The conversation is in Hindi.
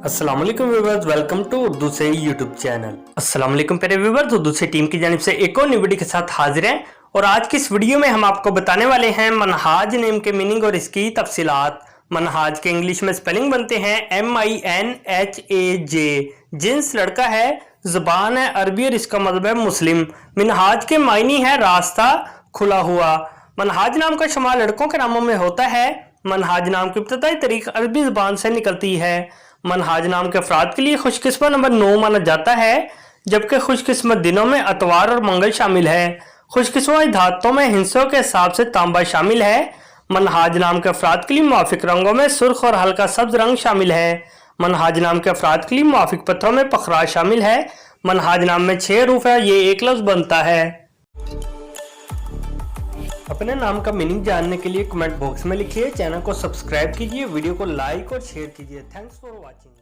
अस्सलाम वालेकुम व्यूअर्स, वेलकम टू उर्दू से यूट्यूब चैनल। अस्सलाम वालेकुम प्यारे व्यूअर्स, उर्दू से टीम की जानिब से एक और नई वीडियो के साथ हाजिर हैं। और आज की इस वीडियो में हम आपको बताने वाले हैं मनहाज नेम के मीनिंग और इसकी तफसीलात। मनहाज के इंग्लिश में स्पेलिंग बनते हैं MINHAJ। जिन्स लड़का है, ज़बान है अरबी और इसका मतलब है मुस्लिम। मिनहाज के मायनी है रास्ता, खुला हुआ। मनहाज नाम का शुमार लड़कों के नामों में होता है। मनहाज नाम की इब्तदाई तारीख अरबी ज़बान से निकलती है। मनहाज नाम के अफराद के लिए खुशकिस्मत नंबर 9 माना जाता है, जबकि खुशकिस्मत दिनों में अतवार और मंगल शामिल है। खुशकिस्मत धातों में हिस्सों के हिसाब से तांबा शामिल है। मनहाज नाम के अफराद के लिए मुआफिक रंगों में सुर्ख और हल्का सब्ज रंग शामिल है। मनहाज नाम के अफराद के लिए मुआफिक पत्थरों में पखराज शामिल है। मनहाज नाम में 6 हरूफ है, ये एक लफ्ज बनता है। अपने नाम का मीनिंग जानने के लिए कमेंट बॉक्स में लिखिए, चैनल को सब्सक्राइब कीजिए, वीडियो को लाइक और शेयर कीजिए। Thanks for watching.